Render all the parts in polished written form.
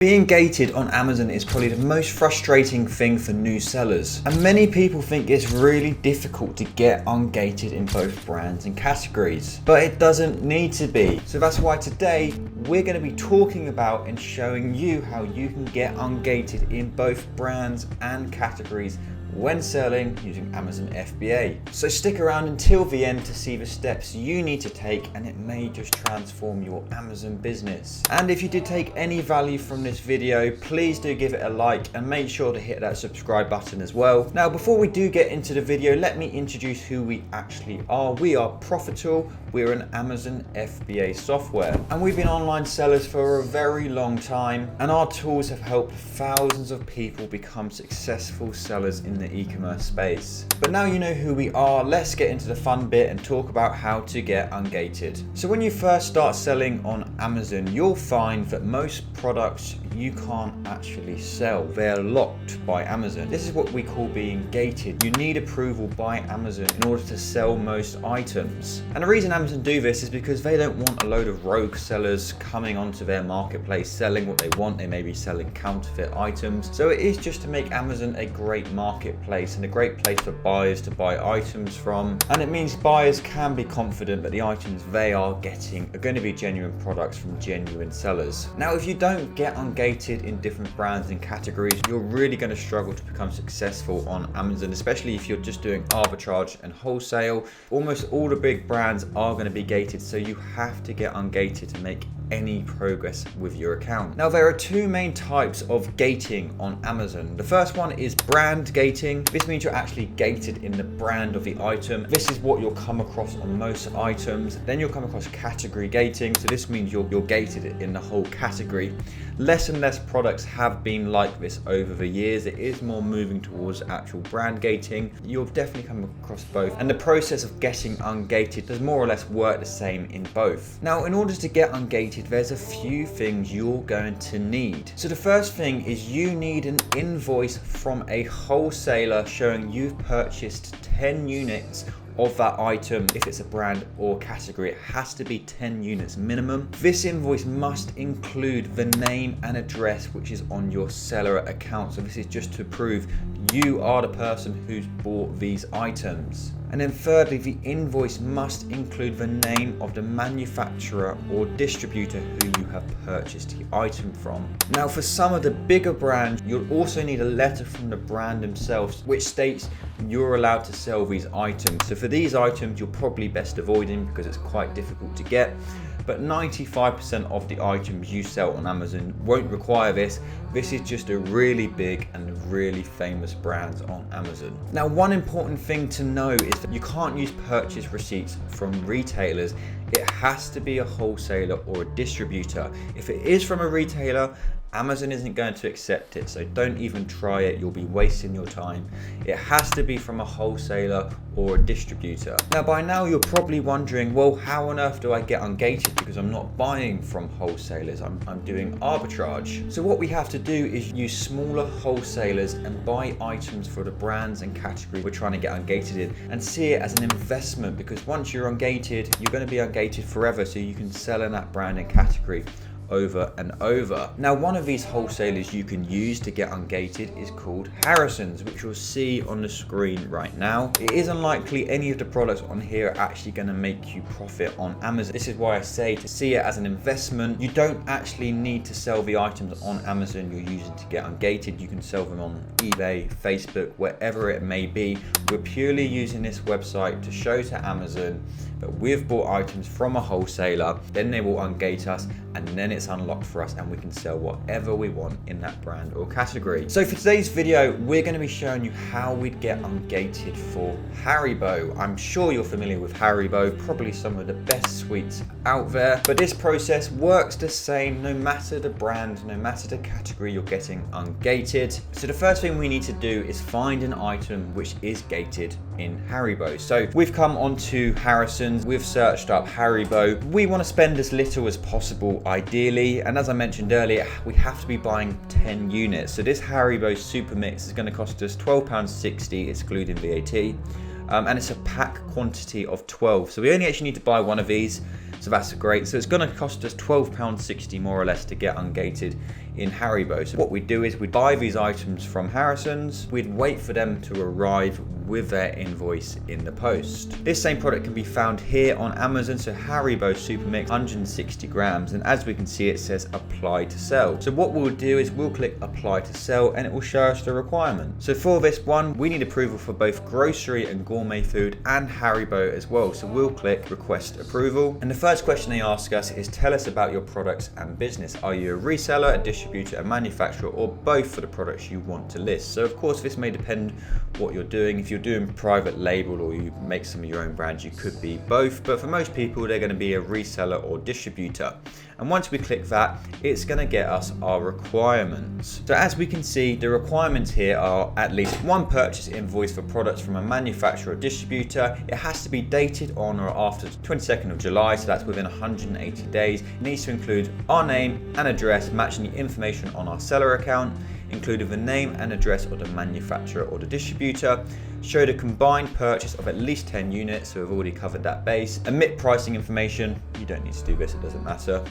Being gated on Amazon is probably the most frustrating thing for new sellers, and many people think it's really difficult to get ungated in both brands and categories, but it doesn't need to be. So that's why today we're going to be talking about and showing you how you can get ungated in both brands and categories when selling using Amazon FBA. So stick around until the end to see the steps you need to take, and it may just transform your Amazon business. And if you did take any value from this video, please do give it a like and make sure to hit that subscribe button as well. Now, before we do get into the video, let me introduce who we actually are. We are Profitl. We're an Amazon FBA software, and we've been online sellers for a very long time, and our tools have helped thousands of people become successful sellers in the e-commerce space. But now you know who we are, let's get into the fun bit and talk about how to get ungated. So when you first start selling on Amazon, you'll find that most products you can't actually sell. They're locked by Amazon. This is what we call being gated. You need approval by Amazon in order to sell most items. And the reason Amazon do this is because they don't want a load of rogue sellers coming onto their marketplace selling what they want. They may be selling counterfeit items. So it is just to make Amazon a great marketplace and a great place for buyers to buy items from. And it means buyers can be confident that the items they are getting are going to be genuine products from genuine sellers. Now, if you don't get ungated in different brands and categories, you're really going to struggle to become successful on Amazon, especially if you're just doing arbitrage and wholesale. Almost all the big brands are going to be gated, so you have to get ungated to make any progress with your account. Now, there are two main types of gating on Amazon. The first one is brand gating. This means you're actually gated in the brand of the item. This is what you'll come across on most items. Then you'll come across category gating. So this means you're gated in the whole category. Less and less products have been like this over the years. It is more moving towards actual brand gating. You'll definitely come across both. And the process of getting ungated does more or less work the same in both. Now, in order to get ungated, there's a few things you're going to need. So the first thing is you need an invoice from a wholesaler showing you've purchased 10 units of that item. If it's a brand or category, it has to be 10 units minimum. This invoice must include the name and address which is on your seller account. So this is just to prove you are the person who's bought these items. And then thirdly, the invoice must include the name of the manufacturer or distributor who you have purchased the item from. Now, for some of the bigger brands, you'll also need a letter from the brand themselves which states you're allowed to sell these items. So for these items, you're probably best avoiding because it's quite difficult to get. But 95% of the items you sell on Amazon won't require this. This is just a really big and really famous brands on Amazon. Now, one important thing to know is that you can't use purchase receipts from retailers. It has to be a wholesaler or a distributor. If it is from a retailer, Amazon isn't going to accept it, so don't even try it. You'll be wasting your time. It has to be from a wholesaler or a distributor. Now, by now you're probably wondering, well, how on earth do I get ungated because I'm not buying from wholesalers, I'm doing arbitrage. So what we have to do is use smaller wholesalers and buy items for the brands and category we're trying to get ungated in, and see it as an investment, because once you're ungated, you're going to be ungated forever, so you can sell in that brand and category over and over. Now, one of these wholesalers you can use to get ungated is called Harrison's, which you'll see on the screen right now. It is unlikely any of the products on here are actually going to make you profit on Amazon. This is why I say to see it as an investment. You don't actually need to sell the items on Amazon you're using to get ungated. You can sell them on eBay, Facebook, wherever it may be. We're purely using this website to show to Amazon that we've bought items from a wholesaler, then they will ungate us, and then it's unlocked for us and we can sell whatever we want in that brand or category. So for today's video, we're going to be showing you how we'd get ungated for Haribo. I'm sure you're familiar with Haribo, probably some of the best sweets out there, but this process works the same no matter the brand, no matter the category you're getting ungated. So the first thing we need to do is find an item which is gated in Haribo. So we've come onto Harrison's, we've searched up Haribo. We want to spend as little as possible ideally, and as I mentioned earlier, we have to be buying 10 units. So this Haribo Super Mix is going to cost us £12.60 excluding VAT, and it's a pack quantity of 12. So we only actually need to buy one of these. So that's great. So it's going to cost us £12.60 more or less to get ungated in Haribo. So what we'd do is we'd buy these items from Harrison's, we'd wait for them to arrive with their invoice in the post. This same product can be found here on Amazon, so Haribo Super Mix 160 grams, and as we can see it says apply to sell. So what we'll do is we'll click apply to sell and it will show us the requirement. So for this one we need approval for both grocery and gourmet food and Haribo as well, so we'll click request approval, and the first question they ask us is tell us about your products and business. Are you a reseller, a distributor, a manufacturer, or both for the products you want to list? So of course this may depend what you're doing. If you're doing private label or you make some of your own brands, you could be both, but for most people they're going to be a reseller or distributor. And once we click that, it's going to get us our requirements. So as we can see, the requirements here are at least one purchase invoice for products from a manufacturer or distributor. It has to be dated on or after 22nd of July, so that's within 180 days. It needs to include our name and address matching the information on our seller account, including the name and address of the manufacturer or the distributor, show the combined purchase of at least 10 units, so we've already covered that base, omit pricing information, you don't need to do this, it doesn't matter.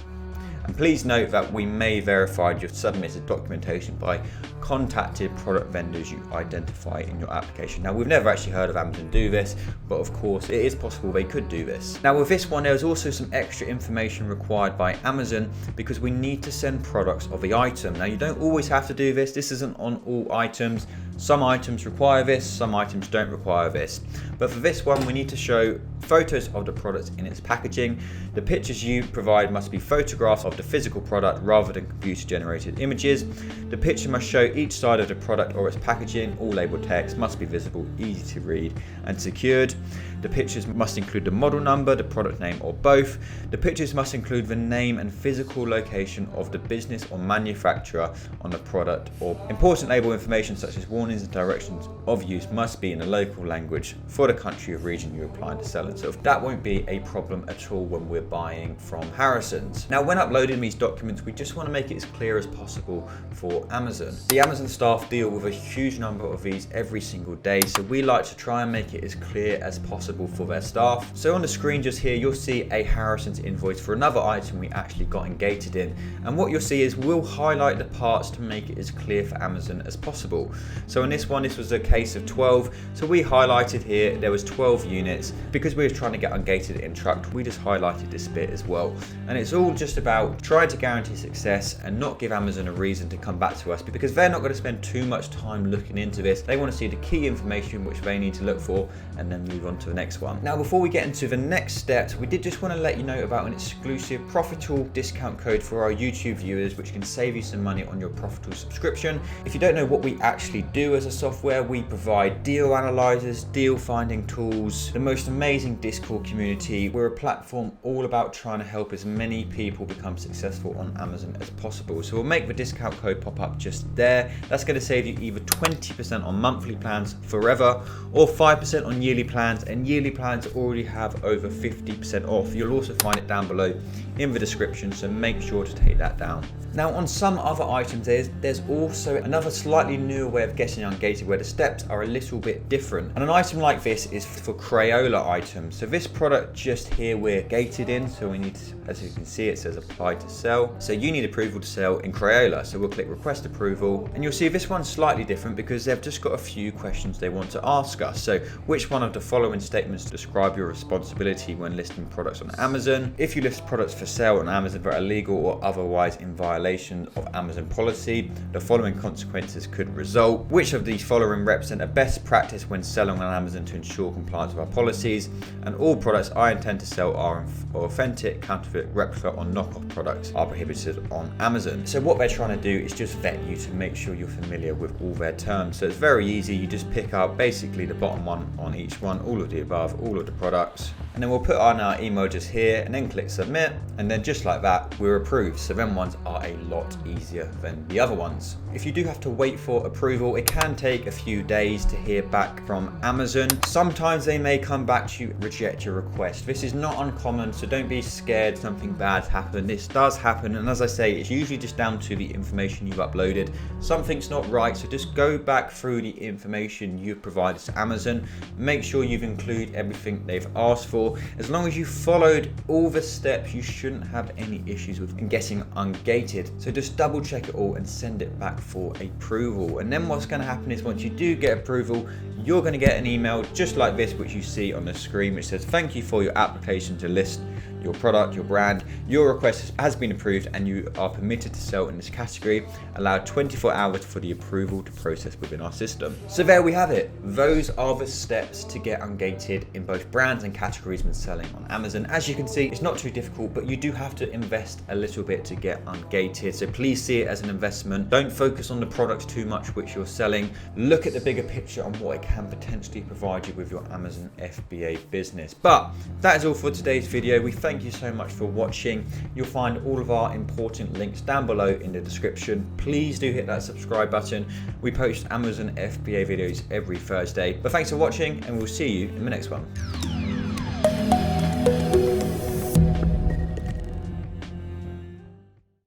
And please note that we may verify your submitted documentation by contacted product vendors you identify in your application. Now we've never actually heard of Amazon do this, but of course it is possible they could do this. Now with this one there's also some extra information required by Amazon because we need to send products of the item. Now you don't always have to do this, this isn't on all items. Some items require this, some items don't require this. But for this one we need to show photos of the product in its packaging. The pictures you provide must be photographs of the physical product rather than computer generated images. The picture must show each side of the product or its packaging. All labeled text must be visible, easy to read and secured. The pictures must include the model number, the product name, or both. The pictures must include the name and physical location of the business or manufacturer on the product, or important label information such as warnings and directions of use must be in the local language for the country or region you're applying to sell in. So that won't be a problem at all when we're buying from Harrison's. Now when uploading these documents, we just want to make it as clear as possible for Amazon. The Amazon staff deal with a huge number of these every single day, so we like to try and make it as clear as possible for their staff. So on the screen just here you'll see a Harrison's invoice for another item we actually got Ungated in, and what you'll see is we'll highlight the parts to make it as clear for Amazon as possible. So in this one this was a case of 12, so we highlighted here there was 12 units. Because we were trying to get Ungated in trucked, we just highlighted this bit as well, and it's all just about trying to guarantee success and not give Amazon a reason to come back to us, because they're not going to spend too much time looking into this. They want to see the key information which they need to look for and then move on to the next one. Now before we get into the next steps, we did just want to let you know about an exclusive Profitl discount code for our YouTube viewers which can save you some money on your Profitl subscription. If you don't know what we actually do as a software, we provide deal analyzers, deal finding tools, the most amazing Discord community. We're a platform all about trying to help as many people become successful on Amazon as possible. So we'll make the discount code pop up just there. That's going to save you either 20% on monthly plans forever or 5% on yearly plans, and yearly plans already have over 50% off. You'll also find it down below in the description, so make sure to take that down. Now on some other items there's also another slightly newer way of getting Ungated where the steps are a little bit different, and an item like this is for Crayola items. So this product just here we're gated in, so we need to, as you can see it says apply to sell, so you need approval to sell in Crayola, so we'll click request approval, and you'll see this one's slightly different because they've just got a few questions they want to ask us. So which one of the following statements describe your responsibility when listing products on Amazon? If you list products for sale on Amazon that are illegal or otherwise in violation of Amazon policy, the following consequences could result. Which of these following represent a best practice when selling on Amazon to ensure compliance with our policies? And all products I intend to sell are authentic, counterfeit, replica or knockoff products are prohibited on Amazon. So what they're trying to do is just vet you to make sure you're familiar with all their terms. So it's very easy, you just pick up basically the bottom one on each one, all of the above, all of the products, and then we'll put on our email just here and then click submit, and then just like that we're approved. So them ones are a lot easier than the other ones. If you do have to wait for approval, it can take a few days to hear back from Amazon. Sometimes they may come back to you, reject your request. This is not uncommon, so don't be scared something bad's happened. This does happen, and as I say, it's usually just down to the information you've uploaded. Something's not right, so just go back through the information you've provided to Amazon, make sure you've included everything they've asked for, before. As long as you followed all the steps, you shouldn't have any issues with getting ungated. So just double check it all and send it back for approval. And then what's going to happen is once you do get approval, you're going to get an email just like this, which you see on the screen, which says thank you for your application to list your product, your brand. Your request has been approved and you are permitted to sell in this category. Allow 24 hours for the approval to process within our system. So there we have it. Those are the steps to get ungated in both brands and categories when selling on Amazon. As you can see, it's not too difficult, but you do have to invest a little bit to get ungated. So please see it as an investment. Don't focus on the products too much which you're selling. Look at the bigger picture on what it can potentially provide you with your Amazon FBA business. But that is all for today's video. We thank you so much for watching. You'll find all of our important links down below in the description. Please do hit that subscribe button. We post Amazon FBA videos every Thursday. But thanks for watching and we'll see you in the next one.